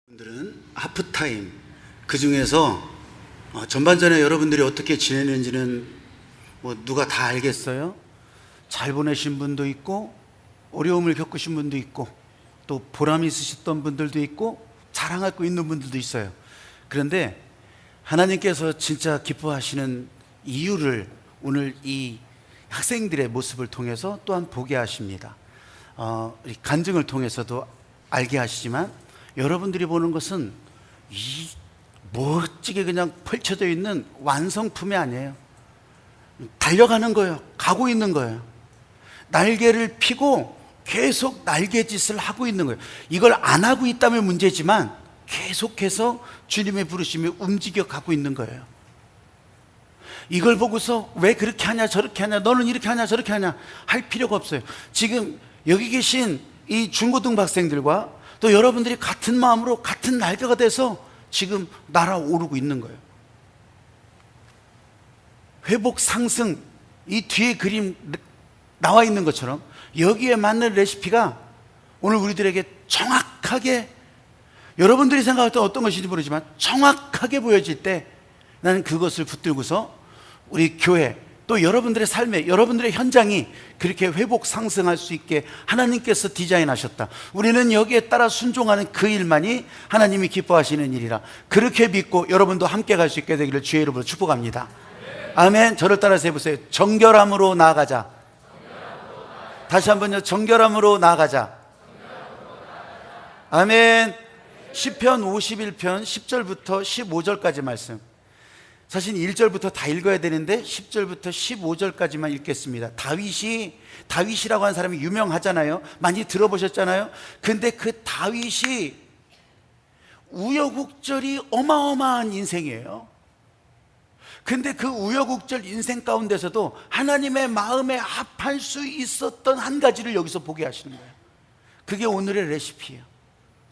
분들은 하프타임, 그 중에서 전반전에 여러분들이 어떻게 지내는지는 누가 다 알겠어요? 잘 보내신 분도 있고 어려움을 겪으신 분도 있고 또 보람 있으셨던 분들도 있고 자랑하고 있는 분들도 있어요. 그런데 하나님께서 진짜 기뻐하시는 이유를 오늘 이 학생들의 모습을 통해서 또한 보게 하십니다. 간증을 통해서도 알게 하시지만 여러분들이 보는 것은 이 멋지게 그냥 펼쳐져 있는 완성품이 아니에요. 달려가는 거예요. 가고 있는 거예요. 날개를 펴고 계속 날개짓을 하고 있는 거예요. 이걸 안 하고 있다면 문제지만 계속해서 주님의 부르심에 움직여 가고 있는 거예요. 이걸 보고서 왜 그렇게 하냐 저렇게 하냐 너는 이렇게 하냐 저렇게 하냐 할 필요가 없어요. 지금 여기 계신 이 중고등부 학생들과 또 여러분들이 같은 마음으로 같은 날개가 돼서 지금 날아오르고 있는 거예요. 회복 상승, 이 뒤에 그림 나와 있는 것처럼 여기에 맞는 레시피가 오늘 우리들에게 정확하게, 여러분들이 생각할 때 어떤 것인지 모르지만 정확하게 보여질 때 나는 그것을 붙들고서 우리 교회 또 여러분들의 삶에, 여러분들의 현장이 그렇게 회복 상승할 수 있게 하나님께서 디자인하셨다. 우리는 여기에 따라 순종하는 그 일만이 하나님이 기뻐하시는 일이라 그렇게 믿고 여러분도 함께 갈 수 있게 되기를 주의 이름으로 축복합니다. 아멘. 저를 따라서 해보세요. 정결함으로 나아가자. 다시 한번요. 정결함으로 나아가자. 아멘. 시편 51편 10절부터 15절까지 말씀. 사실 1절부터 다 읽어야 되는데 10절부터 15절까지만 읽겠습니다. 다윗이라고 하는 사람이 유명하잖아요. 많이 들어보셨잖아요. 근데 그 다윗이 우여곡절이 어마어마한 인생이에요. 근데 그 우여곡절 인생 가운데서도 하나님의 마음에 합할 수 있었던 한 가지를 여기서 보게 하시는 거예요. 그게 오늘의 레시피예요.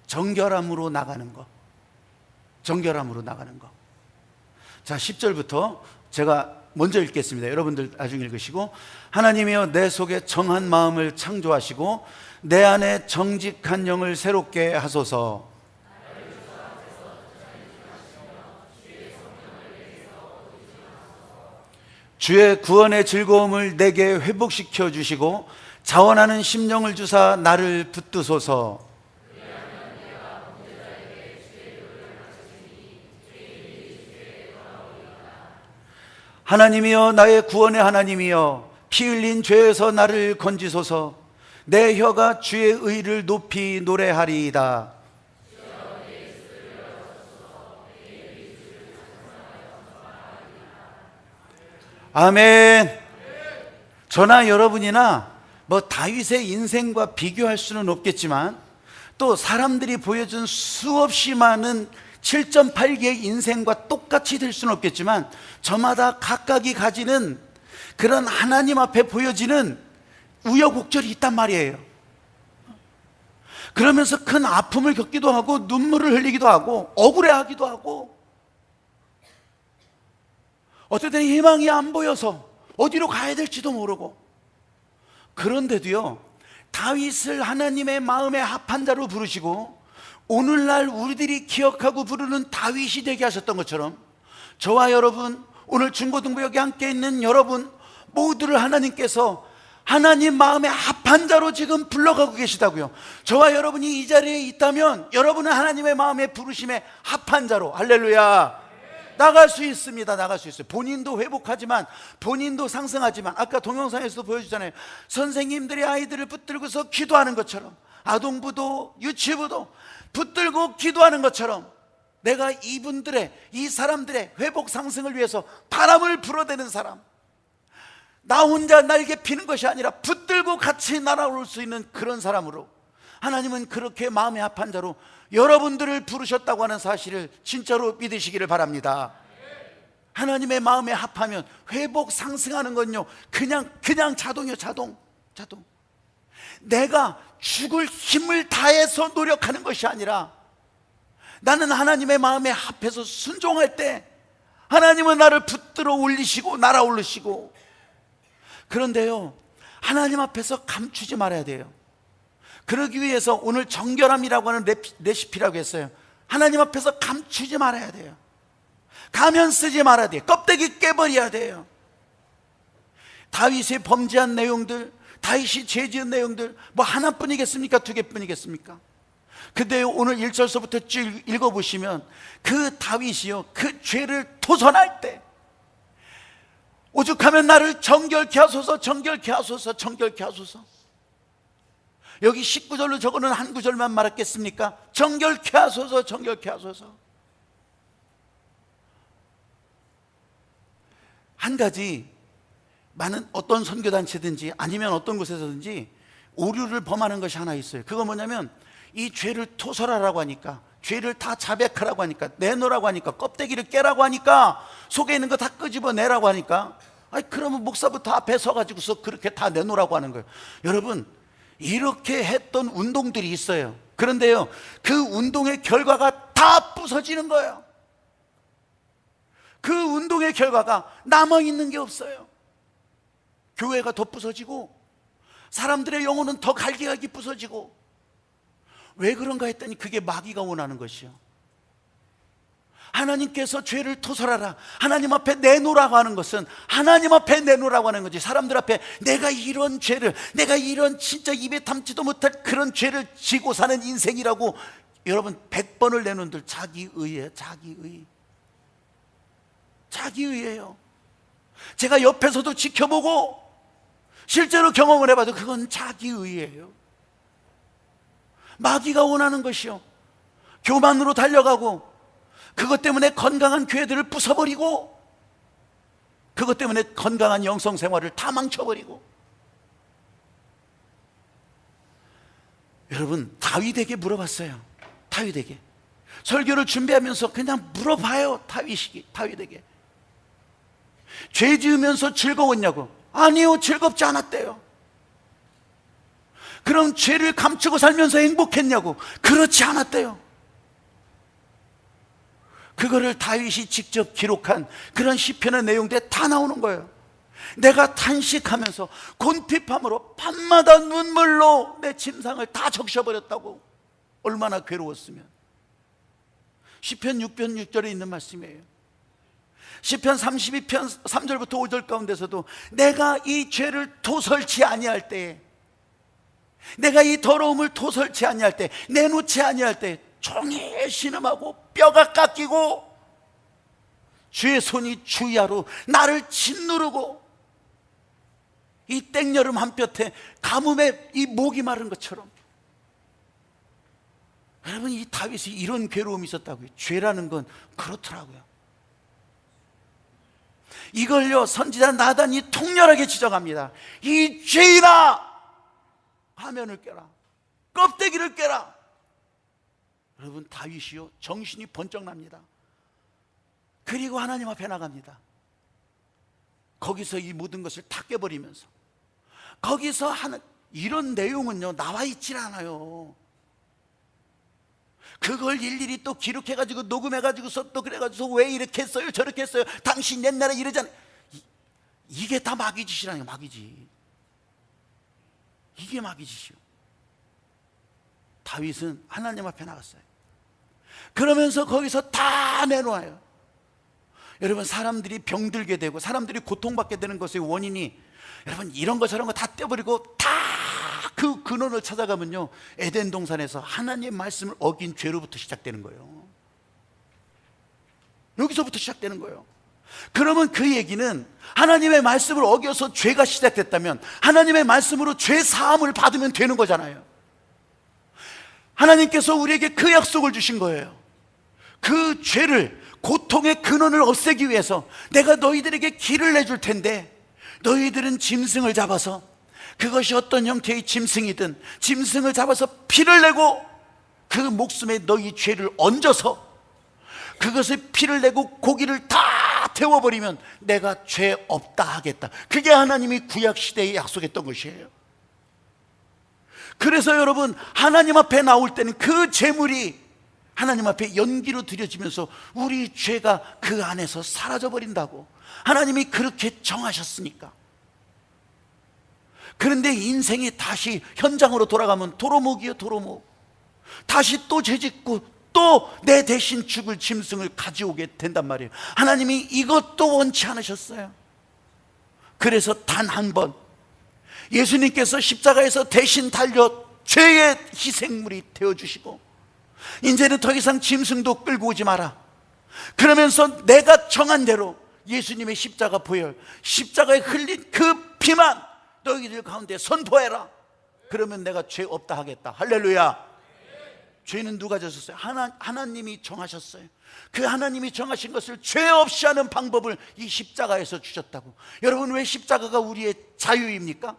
정결함으로 나가는 거. 정결함으로 나가는 거. 자, 10절부터 제가 먼저 읽겠습니다. 여러분들 나중에 읽으시고. 하나님이여 내 속에 정한 마음을 창조하시고 내 안에 정직한 영을 새롭게 하소서. 주의 구원의 즐거움을 내게 회복시켜 주시고 자원하는 심령을 주사 나를 붙드소서. 하나님이여 나의 구원의 하나님이여 피 흘린 죄에서 나를 건지소서. 내 혀가 주의 의를 높이 노래하리이다. 아멘. 저나 여러분이나 다윗의 인생과 비교할 수는 없겠지만 또 사람들이 보여준 수없이 많은 7.8개의 인생과 똑같이 될 수는 없겠지만 저마다 각각이 가지는 그런 하나님 앞에 보여지는 우여곡절이 있단 말이에요. 그러면서 큰 아픔을 겪기도 하고 눈물을 흘리기도 하고 억울해하기도 하고 어떨 때는 희망이 안 보여서 어디로 가야 될지도 모르고. 그런데도요, 다윗을 하나님의 마음에 합한 자로 부르시고 오늘날 우리들이 기억하고 부르는 다윗이 되게 하셨던 것처럼 저와 여러분, 오늘 중고등부 여기 함께 있는 여러분 모두를 하나님께서 하나님 마음에 합한 자로 지금 불러가고 계시다고요. 저와 여러분이 이 자리에 있다면 여러분은 하나님의 마음에 부르심에 합한 자로, 할렐루야, 나갈 수 있습니다. 나갈 수 있어요. 본인도 회복하지만, 본인도 상승하지만, 아까 동영상에서도 보여주잖아요. 선생님들이 아이들을 붙들고서 기도하는 것처럼, 아동부도 유치부도 붙들고 기도하는 것처럼 내가 이분들의, 이 사람들의 회복 상승을 위해서 바람을 불어대는 사람, 나 혼자 날개 피는 것이 아니라 붙들고 같이 날아올 수 있는 그런 사람으로 하나님은 그렇게 마음에 합한 자로 여러분들을 부르셨다고 하는 사실을 진짜로 믿으시기를 바랍니다. 하나님의 마음에 합하면 회복 상승하는 건요 그냥 자동이요. 자동. 내가 죽을 힘을 다해서 노력하는 것이 아니라 나는 하나님의 마음에 합해서 순종할 때 하나님은 나를 붙들어 올리시고 날아오르시고. 그런데요, 하나님 앞에서 감추지 말아야 돼요. 그러기 위해서 오늘 정결함이라고 하는 레시피라고 했어요. 하나님 앞에서 감추지 말아야 돼요. 가면 쓰지 말아야 돼요. 껍데기 깨버려야 돼요. 다윗이 범죄한 내용들, 다윗이 죄 지은 내용들 뭐 하나뿐이겠습니까? 두 개뿐이겠습니까? 근데 오늘 1절서부터 쭉 읽어보시면 그 다윗이요, 그 죄를 토설할 때 오죽하면 나를 정결케 하소서, 정결케 하소서, 정결케 하소서. 여기 19절로 적어놓은 한 구절만 말했겠습니까? 정결케 하소서, 정결케 하소서. 한 가지, 많은 어떤 선교단체든지 아니면 어떤 곳에서든지 오류를 범하는 것이 하나 있어요. 그거 뭐냐면 이 죄를 토설하라고 하니까, 죄를 다 자백하라고 하니까, 내놓으라고 하니까, 껍데기를 깨라고 하니까, 속에 있는 거 다 끄집어내라고 하니까, 아니 그러면 목사부터 앞에 서가지고서 그렇게 다 내놓으라고 하는 거예요. 여러분, 이렇게 했던 운동들이 있어요. 그런데요, 그 운동의 결과가 다 부서지는 거예요. 그 운동의 결과가 남아있는 게 없어요. 교회가 더 부서지고 사람들의 영혼은 더 갈기갈기 부서지고. 왜 그런가 했더니 그게 마귀가 원하는 것이요. 하나님께서 죄를 토설하라, 하나님 앞에 내놓으라고 하는 것은 하나님 앞에 내놓으라고 하는 거지, 사람들 앞에 내가 이런 죄를, 내가 이런 진짜 입에 담지도 못할 그런 죄를 지고 사는 인생이라고 여러분 100번을 내놓은들 자기의예요. 자기의예요. 제가 옆에서도 지켜보고 실제로 경험을 해봐도 그건 자기의예요. 마귀가 원하는 것이요, 교만으로 달려가고, 그것 때문에 건강한 교회들을 부숴버리고, 그것 때문에 건강한 영성생활을 다 망쳐버리고. 여러분, 다윗에게 물어봤어요. 다윗에게 설교를 준비하면서 그냥 물어봐요. 다윗에게 죄 지으면서 즐거웠냐고. 아니요, 즐겁지 않았대요. 그럼 죄를 감추고 살면서 행복했냐고. 그렇지 않았대요. 그거를 다윗이 직접 기록한 그런 시편의 내용들에 다 나오는 거예요. 내가 탄식하면서 곤핍함으로 밤마다 눈물로 내 짐상을 다 적셔버렸다고. 얼마나 괴로웠으면. 시편 6편 6절에 있는 말씀이에요. 시편 32편 3절부터 5절 가운데서도 내가 이 죄를 토설치 아니할 때에, 내가 이 더러움을 토설치 아니할 때, 내놓지 아니할 때 종일 신음하고 뼈가 깎이고 주의 손이 주야로 나를 짓누르고, 이 땡여름 한볕에 가뭄에 이 목이 마른 것처럼. 여러분, 이 다윗이 이런 괴로움이 있었다고요. 죄라는 건 그렇더라고요. 이걸요, 선지자 나단이 통렬하게 지적합니다. 이 죄인아, 화면을 깨라, 껍데기를 깨라. 여러분, 다윗이요, 정신이 번쩍 납니다. 그리고 하나님 앞에 나갑니다. 거기서 이 모든 것을 다 깨버리면서, 거기서 하는 이런 내용은요 나와 있질 않아요. 그걸 일일이 또 기록해가지고 녹음해가지고서 또 그래가지고 왜 이렇게 했어요, 저렇게 했어요, 당신 옛날에 이러잖아요. 이게 다 마귀짓이라는 거예요. 마귀짓. 이게 마귀짓이요. 다윗은 하나님 앞에 나갔어요. 그러면서 거기서 다 내놓아요. 여러분, 사람들이 병들게 되고 사람들이 고통받게 되는 것의 원인이, 여러분, 이런 거 저런 거 다 떼버리고 다 그 근원을 찾아가면요, 에덴 동산에서 하나님의 말씀을 어긴 죄로부터 시작되는 거예요. 여기서부터 시작되는 거예요. 그러면 그 얘기는 하나님의 말씀을 어겨서 죄가 시작됐다면 하나님의 말씀으로 죄 사함을 받으면 되는 거잖아요. 하나님께서 우리에게 그 약속을 주신 거예요. 그 죄를, 고통의 근원을 없애기 위해서 내가 너희들에게 길을 내줄 텐데, 너희들은 짐승을 잡아서, 그것이 어떤 형태의 짐승이든 짐승을 잡아서 피를 내고 그 목숨에 너희 죄를 얹어서 그것을 피를 내고 고기를 다 태워버리면 내가 죄 없다 하겠다. 그게 하나님이 구약시대에 약속했던 것이에요. 그래서 여러분, 하나님 앞에 나올 때는 그 제물이 하나님 앞에 연기로 드려지면서 우리 죄가 그 안에서 사라져버린다고 하나님이 그렇게 정하셨으니까. 그런데 인생이 다시 현장으로 돌아가면 도루묵이요, 도루묵. 다시 또 죄짓고 또 내 대신 죽을 짐승을 가져오게 된단 말이에요. 하나님이 이것도 원치 않으셨어요. 그래서 단 한 번 예수님께서 십자가에서 대신 달려 죄의 희생물이 되어주시고, 이제는 더 이상 짐승도 끌고 오지 마라. 그러면서 내가 정한 대로 예수님의 십자가 보혈, 십자가에 흘린 그 피만 너희들 가운데 선포해라. 그러면 내가 죄 없다 하겠다. 할렐루야. 죄는 누가 졌었어요? 하나님이 정하셨어요. 그 하나님이 정하신 것을 죄 없이 하는 방법을 이 십자가에서 주셨다고. 여러분, 왜 십자가가 우리의 자유입니까?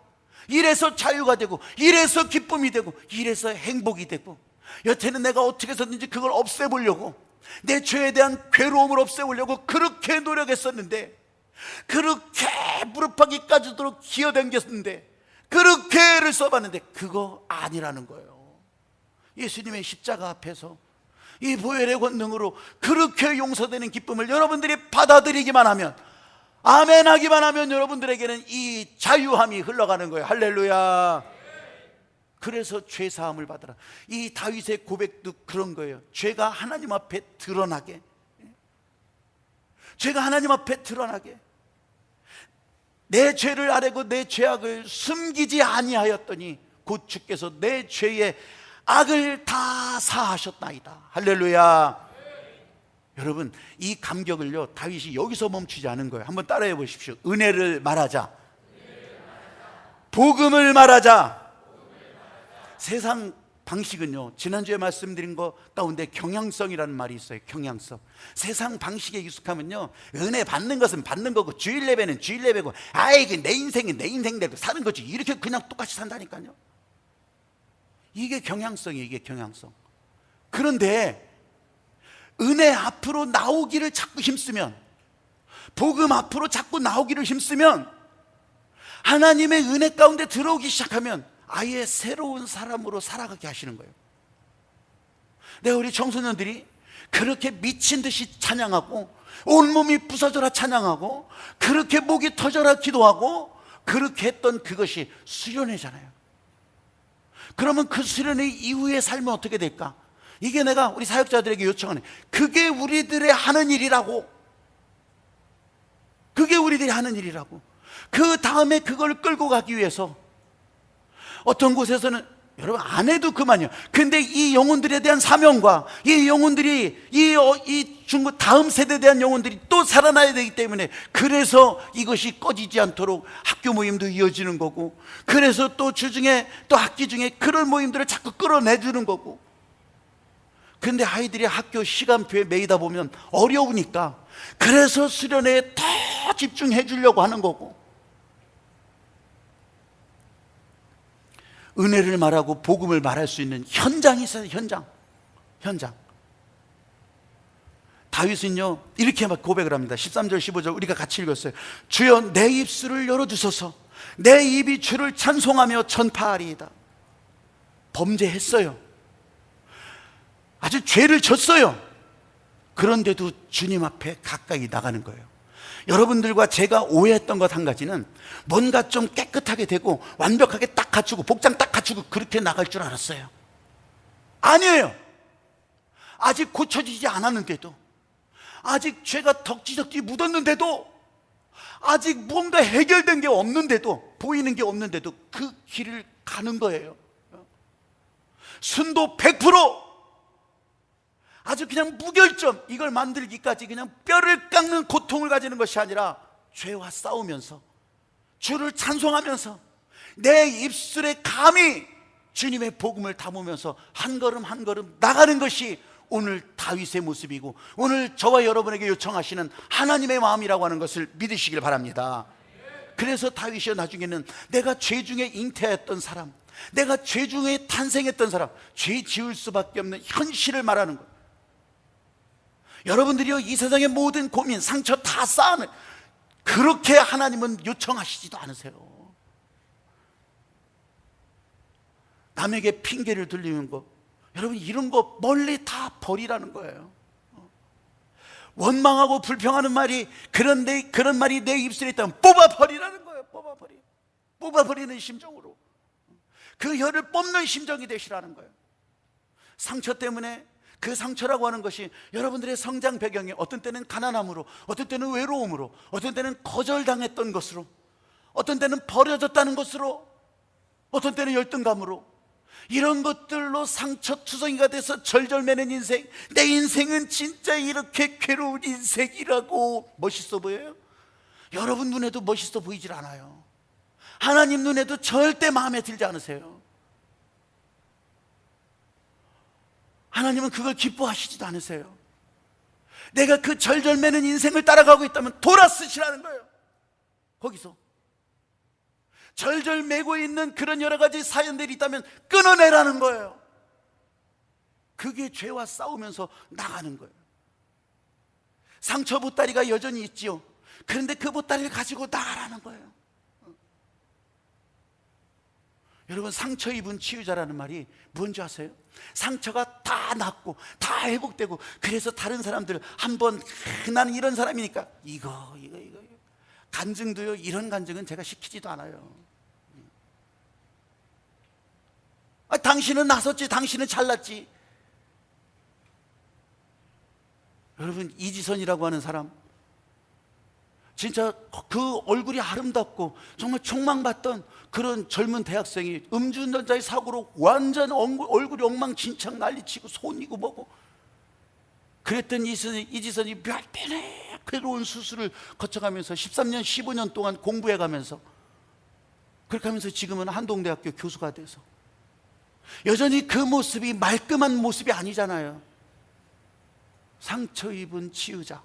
이래서 자유가 되고, 이래서 기쁨이 되고, 이래서 행복이 되고, 여태는 내가 어떻게 해서든지 그걸 없애보려고, 내 죄에 대한 괴로움을 없애보려고 그렇게 노력했었는데, 그렇게 무릎팍기까지도록 기어댕겼는데, 그렇게 애를 써봤는데 그거 아니라는 거예요. 예수님의 십자가 앞에서 이 보혈의 권능으로 그렇게 용서되는 기쁨을 여러분들이 받아들이기만 하면, 아멘 하기만 하면 여러분들에게는 이 자유함이 흘러가는 거예요. 할렐루야. 그래서 죄 사함을 받으라. 이 다윗의 고백도 그런 거예요. 죄가 하나님 앞에 드러나게, 죄가 하나님 앞에 드러나게, 내 죄를 아뢰고 내 죄악을 숨기지 아니하였더니 곧 주께서 내 죄의 악을 다 사하셨나이다. 할렐루야. 여러분, 이 감격을요, 다윗이 여기서 멈추지 않은 거예요. 한번 따라해 보십시오. 은혜를 말하자, 복음을 말하자. 세상 방식은요, 지난주에 말씀드린 거 가운데 경향성이라는 말이 있어요. 경향성. 세상 방식에 익숙하면요, 은혜 받는 것은 받는 거고, 주일 예배는 주일 예배고, 아이 내 인생은 내 인생대로 사는 거지, 이렇게 그냥 똑같이 산다니까요. 이게 경향성이에요. 이게 경향성. 그런데 은혜 앞으로 나오기를 자꾸 힘쓰면, 복음 앞으로 자꾸 나오기를 힘쓰면, 하나님의 은혜 가운데 들어오기 시작하면 아예 새로운 사람으로 살아가게 하시는 거예요. 내가 우리 청소년들이 그렇게 미친 듯이 찬양하고, 온몸이 부서져라 찬양하고, 그렇게 목이 터져라 기도하고, 그렇게 했던 그것이 수련회잖아요. 그러면 그 수련회 이후의 삶은 어떻게 될까? 이게 내가 우리 사역자들에게 요청하는, 그게 우리들의 하는 일이라고. 그게 우리들이 하는 일이라고. 그 다음에 그걸 끌고 가기 위해서 어떤 곳에서는, 여러분 안 해도 그만이요. 근데 이 영혼들에 대한 사명과 이 영혼들이 이 중국 다음 세대에 대한 영혼들이 또 살아나야 되기 때문에, 그래서 이것이 꺼지지 않도록 학교 모임도 이어지는 거고, 그래서 또 주중에 또 학기 중에 그런 모임들을 자꾸 끌어내주는 거고. 근데 아이들이 학교 시간표에 매이다 보면 어려우니까, 그래서 수련회에 더 집중해 주려고 하는 거고. 은혜를 말하고 복음을 말할 수 있는 현장이 있어요. 현장. 다윗은요, 이렇게 막 고백을 합니다. 13절 15절 우리가 같이 읽었어요. 주여 내 입술을 열어주소서. 내 입이 주를 찬송하며 전파하리이다. 범죄했어요. 아주 죄를 졌어요. 그런데도 주님 앞에 가까이 나가는 거예요. 여러분들과 제가 오해했던 것 한 가지는, 뭔가 좀 깨끗하게 되고 완벽하게 딱 갖추고 복장 딱 갖추고 그렇게 나갈 줄 알았어요. 아니에요. 아직 고쳐지지 않았는데도, 아직 죄가 덕지덕지 묻었는데도, 아직 뭔가 해결된 게 없는데도, 보이는 게 없는데도 그 길을 가는 거예요. 순도 100%, 아주 그냥 무결점, 이걸 만들기까지 그냥 뼈를 깎는 고통을 가지는 것이 아니라, 죄와 싸우면서 주를 찬송하면서 내 입술에 감히 주님의 복음을 담으면서 한 걸음 한 걸음 나가는 것이 오늘 다윗의 모습이고, 오늘 저와 여러분에게 요청하시는 하나님의 마음이라고 하는 것을 믿으시길 바랍니다. 그래서 다윗이 나중에는 내가 죄 중에 잉태했던 사람, 내가 죄 중에 탄생했던 사람, 죄 지을 수밖에 없는 현실을 말하는 거예요. 여러분들이요, 이 세상의 모든 고민, 상처 다 쌓아내, 그렇게 하나님은 요청하시지도 않으세요. 남에게 핑계를 들리는 거, 여러분 이런 거 멀리 다 버리라는 거예요. 원망하고 불평하는 말이, 그런데 그런 말이 내 입술에 있다면 뽑아버리라는 거예요. 뽑아버리는 심정으로, 그 혀를 뽑는 심정이 되시라는 거예요. 상처 때문에 그 상처라고 하는 것이 여러분들의 성장 배경이 어떤 때는 가난함으로, 어떤 때는 외로움으로, 어떤 때는 거절당했던 것으로, 어떤 때는 버려졌다는 것으로, 어떤 때는 열등감으로, 이런 것들로 상처투성이가 돼서 절절매는 인생, 내 인생은 진짜 이렇게 괴로운 인생이라고 멋있어 보여요? 여러분 눈에도 멋있어 보이질 않아요. 하나님 눈에도 절대 마음에 들지 않으세요. 하나님은 그걸 기뻐하시지도 않으세요. 내가 그 절절매는 인생을 따라가고 있다면 돌아서시라는 거예요. 거기서 절절매고 있는 그런 여러 가지 사연들이 있다면 끊어내라는 거예요. 그게 죄와 싸우면서 나가는 거예요. 상처 보따리가 여전히 있지요. 그런데 그 보따리를 가지고 나가라는 거예요. 여러분, 상처 입은 치유자라는 말이 뭔지 아세요? 상처가 다 낫고 다 회복되고, 그래서 다른 사람들 한번 나는 이런 사람이니까 이거 간증도요, 이런 간증은 제가 시키지도 않아요. 당신은 나섰지, 당신은 잘났지. 여러분, 이지선이라고 하는 사람, 진짜 그 얼굴이 아름답고 정말 촉망받던 그런 젊은 대학생이 음주운전자의 사고로 완전 얼굴이 엉망진창 난리치고 손이고 뭐고, 그랬던 이지선이 몇 번의 괴로운 수술을 거쳐가면서 13년 15년 동안 공부해가면서, 그렇게 하면서 지금은 한동대학교 교수가 돼서 여전히 그 모습이 말끔한 모습이 아니잖아요. 상처 입은 치유자.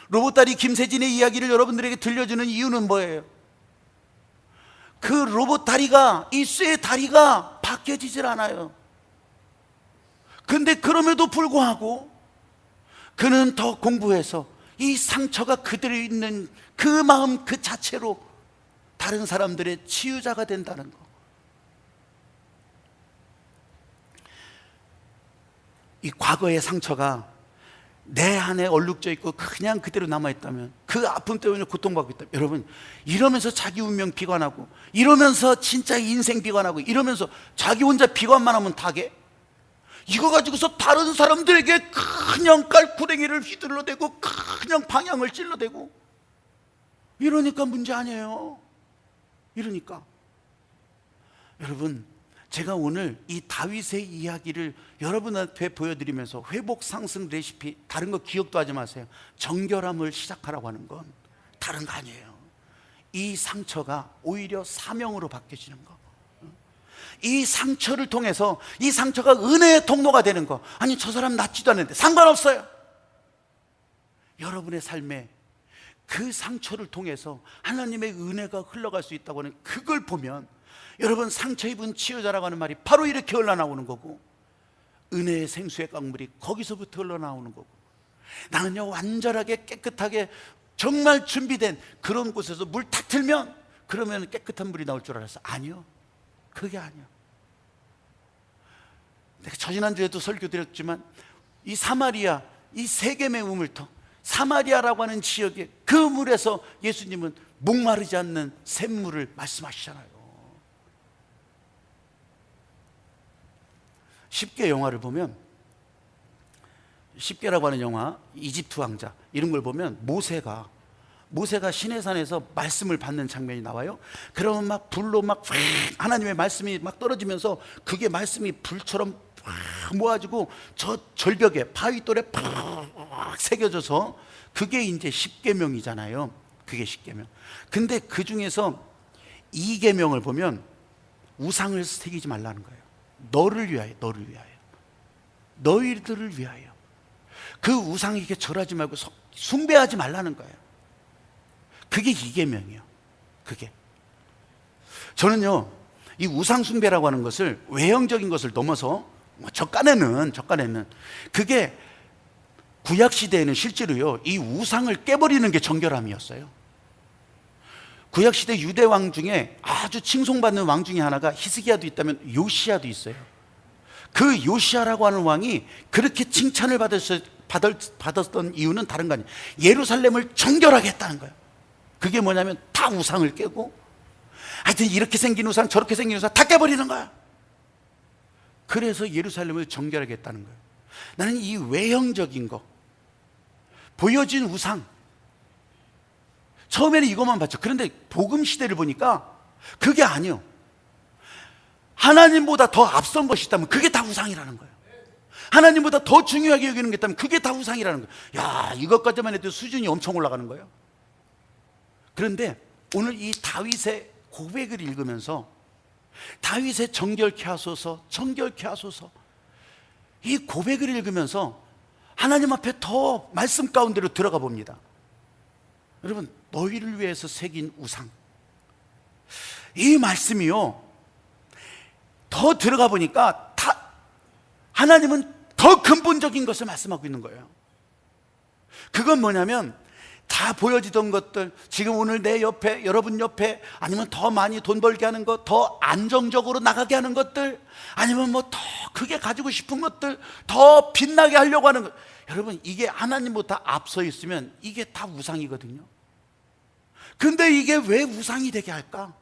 로봇다리 김세진의 이야기를 여러분들에게 들려주는 이유는 뭐예요? 그 로봇다리가, 이 쇠 다리가 바뀌어지질 않아요. 근데 그럼에도 불구하고 그는 더 공부해서 이 상처가 그대로 있는 그 마음 그 자체로 다른 사람들의 치유자가 된다는 거. 이 과거의 상처가 내 안에 얼룩져 있고 그냥 그대로 남아있다면, 그 아픔 때문에 고통받고 있다면, 여러분, 이러면서 자기 운명 비관하고, 이러면서 진짜 인생 비관하고, 이러면서 자기 혼자 비관만 하면 다게, 이거 가지고서 다른 사람들에게 그냥 깔구렁이를 휘둘러대고 그냥 방향을 찔러대고, 이러니까 문제 아니에요. 이러니까 여러분, 제가 오늘 이 다윗의 이야기를 여러분한테 보여드리면서 회복 상승 레시피, 다른 거 기억도 하지 마세요. 정결함을 시작하라고 하는 건 다른 거 아니에요. 이 상처가 오히려 사명으로 바뀌어지는 거, 이 상처를 통해서 이 상처가 은혜의 통로가 되는 거. 아니, 저 사람 낫지도 않는데 상관없어요. 여러분의 삶에 그 상처를 통해서 하나님의 은혜가 흘러갈 수 있다고 하는, 그걸 보면 여러분, 상처 입은 치유자라고 하는 말이 바로 이렇게 흘러나오는 거고, 은혜의 생수의 강물이 거기서부터 흘러나오는 거고, 나는요 완전하게 깨끗하게 정말 준비된 그런 곳에서 물 탁 틀면 그러면 깨끗한 물이 나올 줄 알았어. 아니요, 그게 아니야. 내가 지난주에도 설교 드렸지만, 이 사마리아, 이 세겜의 우물터, 사마리아라고 하는 지역에 그 물에서 예수님은 목마르지 않는 샘물을 말씀하시잖아요. 십계 영화를 보면, 십계라고 하는 영화, 이집트 왕자, 이런 걸 보면 모세가 시내산에서 말씀을 받는 장면이 나와요. 그러면 막 불로 막 하나님의 말씀이 막 떨어지면서 그게 말씀이 불처럼 모아지고 저 절벽에 바위돌에 팍 새겨져서, 그게 이제 십계명이잖아요. 그게 십계명. 근데 그 중에서 이계명을 보면 우상을 새기지 말라는 거예요. 너를 위하여, 너희들을 위하여. 그 우상에게 절하지 말고 숭배하지 말라는 거예요. 그게 이계명이에요. 그게. 저는요, 이 우상 숭배라고 하는 것을, 외형적인 것을 넘어서 저간에는 그게 구약 시대에는 실제로요, 이 우상을 깨버리는 게 정결함이었어요. 구약 시대 유대 왕 중에 아주 칭송받는 왕 중에 하나가 히스기야도 있다면 요시야도 있어요. 그 요시야라고 하는 왕이 그렇게 칭찬을 받았던 이유는 다른 거 아니에요. 예루살렘을 정결하게 했다는 거예요. 그게 뭐냐면 다 우상을 깨고, 하여튼 이렇게 생긴 우상 저렇게 생긴 우상 다 깨버리는 거야. 그래서 예루살렘을 정결하겠다는 거예요. 나는 이 외형적인 거, 보여진 우상, 처음에는 이것만 봤죠. 그런데 복음 시대를 보니까 그게 아니요. 하나님보다 더 앞선 것이 있다면 그게 다 우상이라는 거예요. 하나님보다 더 중요하게 여기는 게 있다면 그게 다 우상이라는 거예요. 야, 이것까지만 해도 수준이 엄청 올라가는 거예요. 그런데 오늘 이 다윗의 고백을 읽으면서 다윗의 정결케 하소서, 정결케 하소서, 이 고백을 읽으면서 하나님 앞에 더 말씀 가운데로 들어가 봅니다. 여러분, 너희를 위해서 새긴 우상, 이 말씀이요, 더 들어가 보니까 하나님은 더 근본적인 것을 말씀하고 있는 거예요. 그건 뭐냐면 다 보여지던 것들, 지금 오늘 내 옆에, 여러분 옆에, 아니면 더 많이 돈 벌게 하는 것, 더 안정적으로 나가게 하는 것들, 아니면 뭐 더 크게 가지고 싶은 것들, 더 빛나게 하려고 하는 것, 여러분, 이게 하나님보다 앞서 있으면 이게 다 우상이거든요. 근데 이게 왜 우상이 되게 할까?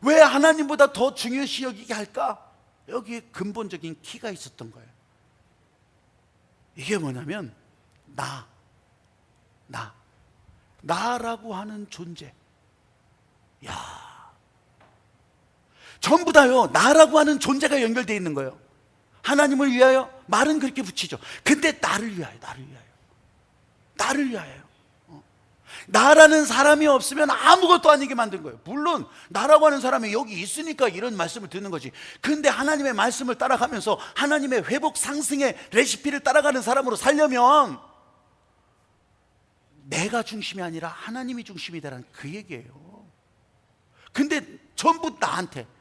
왜 하나님보다 더 중요시 여기게 할까? 여기에 근본적인 키가 있었던 거예요. 이게 뭐냐면 나라고 하는 존재. 야, 전부 다요, 나라고 하는 존재가 연결되어 있는 거예요. 하나님을 위하여 말은 그렇게 붙이죠. 근데 나를 위하여. 나라는 사람이 없으면 아무것도 아니게 만든 거예요. 물론 나라고 하는 사람이 여기 있으니까 이런 말씀을 듣는 거지. 근데 하나님의 말씀을 따라가면서 하나님의 회복 상승의 레시피를 따라가는 사람으로 살려면 내가 중심이 아니라 하나님이 중심이 되라는 그 얘기예요. 근데 전부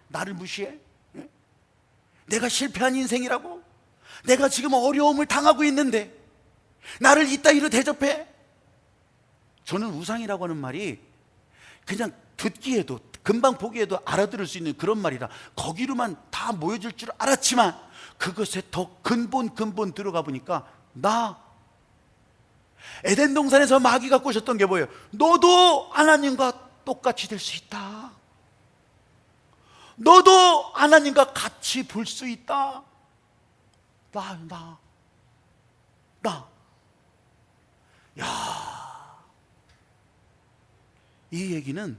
나를 무시해? 내가 실패한 인생이라고? 내가 지금 어려움을 당하고 있는데 나를 이따위로 대접해? 저는 우상이라고 하는 말이 그냥 듣기에도, 금방 보기에도 알아들을 수 있는 그런 말이라 거기로만 다 모여질 줄 알았지만 그것에 더 근본 들어가 보니까 에덴 동산에서 마귀가 꼬셨던 게 뭐예요? 너도 하나님과 똑같이 될 수 있다. 너도 하나님과 같이 볼 수 있다. 이 얘기는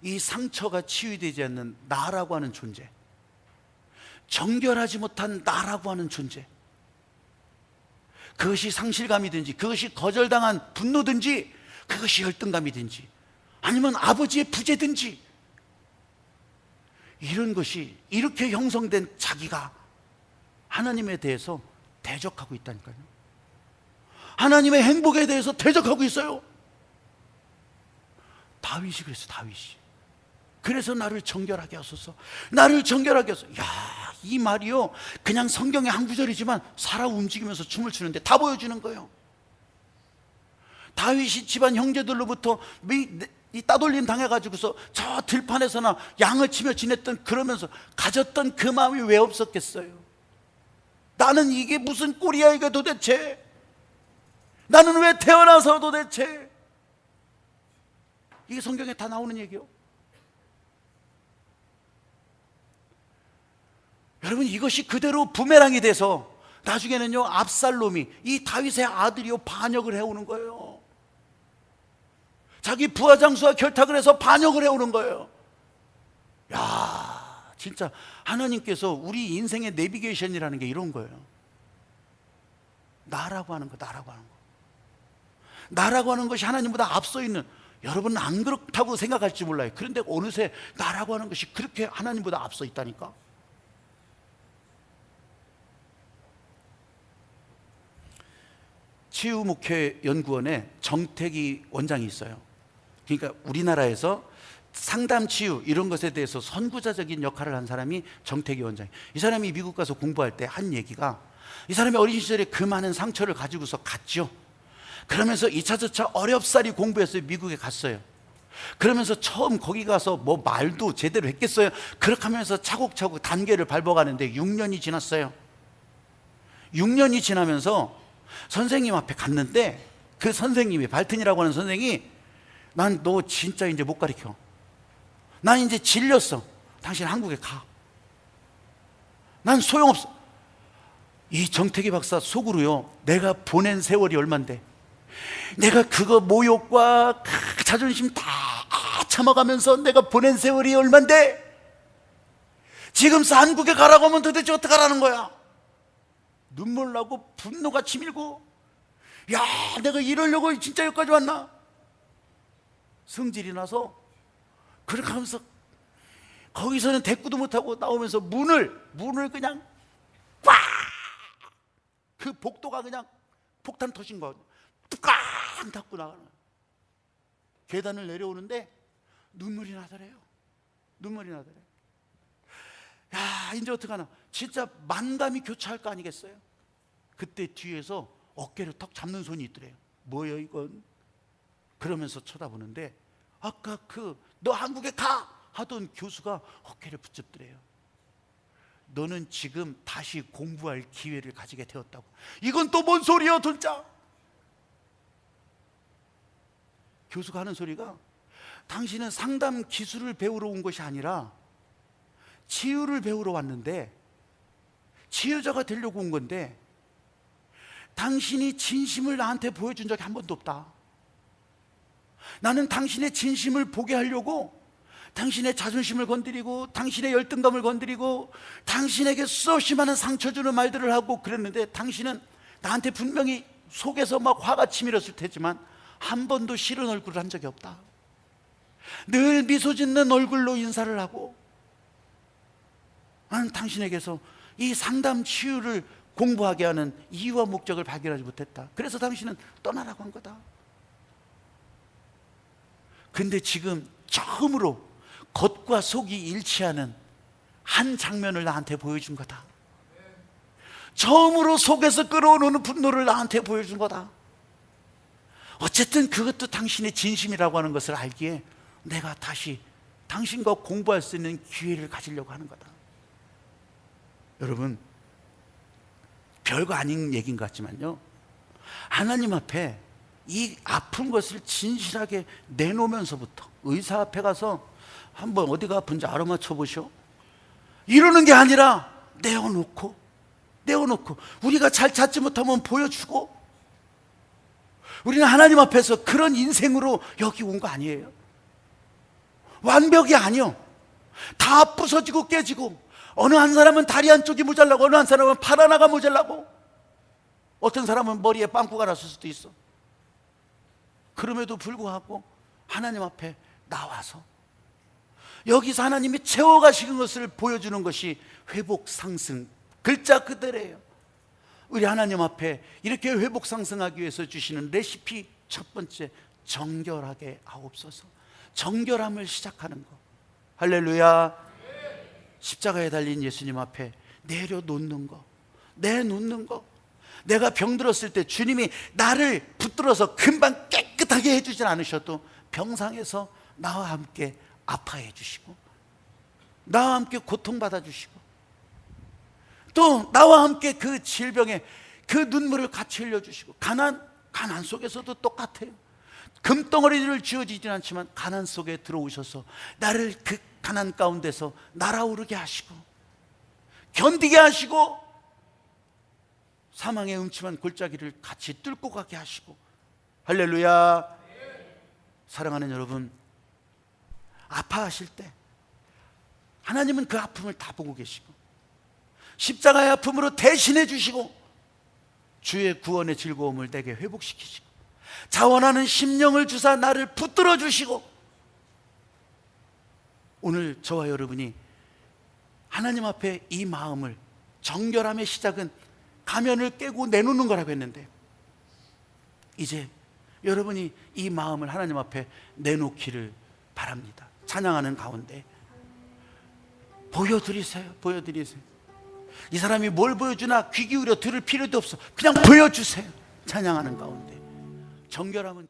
이 상처가 치유되지 않는 나라고 하는 존재, 정결하지 못한 나라고 하는 존재, 그것이 상실감이든지, 그것이 거절당한 분노든지, 그것이 열등감이든지, 아니면 아버지의 부재든지, 이런 것이 이렇게 형성된 자기가 하나님에 대해서 대적하고 있다니까요. 하나님의 행복에 대해서 대적하고 있어요. 다윗이 그랬어. 그래서 나를 정결하게 하소서, 나를 정결하게 하소서. 이 말이요, 그냥 성경의 한 구절이지만 살아 움직이면서 춤을 추는데 다 보여주는 거예요. 다윗이 집안 형제들로부터 이 따돌림 당해가지고서 저 들판에서나 양을 치며 지냈던, 그러면서 가졌던 그 마음이 왜 없었겠어요? 나는 이게 무슨 꼴이야 이게 도대체? 나는 왜 태어나서 도대체? 이게 성경에 다 나오는 얘기요. 여러분, 이것이 그대로 부메랑이 돼서 나중에는요, 압살롬이, 이 다윗의 아들이요, 반역을 해오는 거예요. 자기 부하장수와 결탁을 해서 반역을 해오는 거예요. 진짜 하나님께서 우리 인생의 내비게이션이라는 게 이런 거예요. 나라고 하는 거. 나라고 하는 것이 하나님보다 앞서 있는, 여러분은 안 그렇다고 생각할지 몰라요. 그런데 어느새 나라고 하는 것이 그렇게 하나님보다 앞서 있다니까. 치유목회연구원에 정택이 원장이 있어요. 그러니까 우리나라에서 상담 치유 이런 것에 대해서 선구자적인 역할을 한 사람이 정택이 원장이에요. 이 사람이 미국 가서 공부할 때 한 얘기가, 이 사람이 어린 시절에 그 많은 상처를 가지고서 갔죠. 그러면서 2차 저차 어렵사리 공부해서 미국에 갔어요. 그러면서 처음 거기 가서 뭐 말도 제대로 했겠어요? 그렇게 하면서 차곡차곡 단계를 밟아가는데 6년이 지났어요. 6년이 지나면서 선생님 앞에 갔는데, 그 선생님이, 발튼이라고 하는 선생이, 난 너 진짜 이제 못 가르쳐. 난 이제 질렸어. 당신 한국에 가. 난 소용없어. 이 정태기 박사 속으로요, 내가 보낸 세월이 얼만데, 내가 그거 모욕과 자존심 다 참아가면서 내가 보낸 세월이 얼만데, 지금 한국에 가라고 하면 도대체 어떡하라는 거야. 눈물 나고 분노가 치밀고, 야, 내가 이러려고 진짜 여기까지 왔나. 성질이 나서 그렇게 하면서 거기서는 대꾸도 못하고 나오면서 문을 그냥 꽉, 그 복도가 그냥 폭탄 터진 거 꽉 닫고 나가는. 계단을 내려오는데 눈물이 나더래요. 눈물이 나더래요. 야, 이제 어떡하나. 진짜 만감이 교차할 거 아니겠어요. 그때 뒤에서 어깨를 턱 잡는 손이 있더래요. 뭐예요 이건? 그러면서 쳐다보는데, 아까 너 한국에 가 하던 교수가 어깨를 붙잡더래요. 너는 지금 다시 공부할 기회를 가지게 되었다고. 이건 또 뭔 소리야 진짜. 교수가 하는 소리가, 당신은 상담 기술을 배우러 온 것이 아니라 치유를 배우러 왔는데, 치유자가 되려고 온 건데, 당신이 진심을 나한테 보여준 적이 한 번도 없다. 나는 당신의 진심을 보게 하려고 당신의 자존심을 건드리고 당신의 열등감을 건드리고 당신에게 수없이 많은 상처 주는 말들을 하고 그랬는데, 당신은 나한테 분명히 속에서 막 화가 치밀었을 테지만 한 번도 싫은 얼굴을 한 적이 없다. 늘 미소 짓는 얼굴로 인사를 하고, 나는 당신에게서 이 상담 치유를 공부하게 하는 이유와 목적을 발견하지 못했다. 그래서 당신은 떠나라고 한 거다. 근데 지금 처음으로 겉과 속이 일치하는 한 장면을 나한테 보여준 거다. 처음으로 속에서 끌어오는 분노를 나한테 보여준 거다. 어쨌든 그것도 당신의 진심이라고 하는 것을 알기에 내가 다시 당신과 공부할 수 있는 기회를 가지려고 하는 거다. 여러분, 별거 아닌 얘기인 것 같지만요, 하나님 앞에 이 아픈 것을 진실하게 내놓으면서부터 의사 앞에 가서 한번 어디가 아픈지 알아맞혀 보시오, 이러는 게 아니라 내어놓고 우리가 잘 찾지 못하면 보여주고, 우리는 하나님 앞에서 그런 인생으로 여기 온 거 아니에요. 완벽이 아니요. 다 부서지고 깨지고, 어느 한 사람은 다리 한쪽이 모자라고, 어느 한 사람은 팔 하나가 모자라고, 어떤 사람은 머리에 빵꾸가 났을 수도 있어. 그럼에도 불구하고 하나님 앞에 나와서 여기서 하나님이 채워가시는 것을 보여주는 것이 회복 상승, 글자 그대로예요. 우리 하나님 앞에 이렇게 회복 상승하기 위해서 주시는 레시피, 첫 번째, 정결하게 하옵소서. 정결함을 시작하는 거. 할렐루야. 십자가에 달린 예수님 앞에 내려놓는 거, 내놓는 거. 내가 병들었을 때 주님이 나를 붙들어서 금방 깨끗하게 해주진 않으셔도 병상에서 나와 함께 아파해 주시고, 나와 함께 고통받아 주시고, 또 나와 함께 그 질병에 그 눈물을 같이 흘려주시고, 가난 속에서도 똑같아요. 금덩어리를 쥐어지진 않지만 가난 속에 들어오셔서 나를 그 가난 가운데서 날아오르게 하시고, 견디게 하시고, 사망의 음침한 골짜기를 같이 뚫고 가게 하시고. 할렐루야. 사랑하는 여러분, 아파하실 때 하나님은 그 아픔을 다 보고 계시고, 십자가의 아픔으로 대신해 주시고, 주의 구원의 즐거움을 내게 회복시키시고, 자원하는 심령을 주사 나를 붙들어 주시고, 오늘 저와 여러분이 하나님 앞에 이 마음을, 정결함의 시작은 가면을 깨고 내놓는 거라고 했는데, 이제 여러분이 이 마음을 하나님 앞에 내놓기를 바랍니다. 찬양하는 가운데 보여드리세요. 이 사람이 뭘 보여주나 귀 기울여 들을 필요도 없어. 그냥 보여주세요. 찬양하는 가운데 정결함은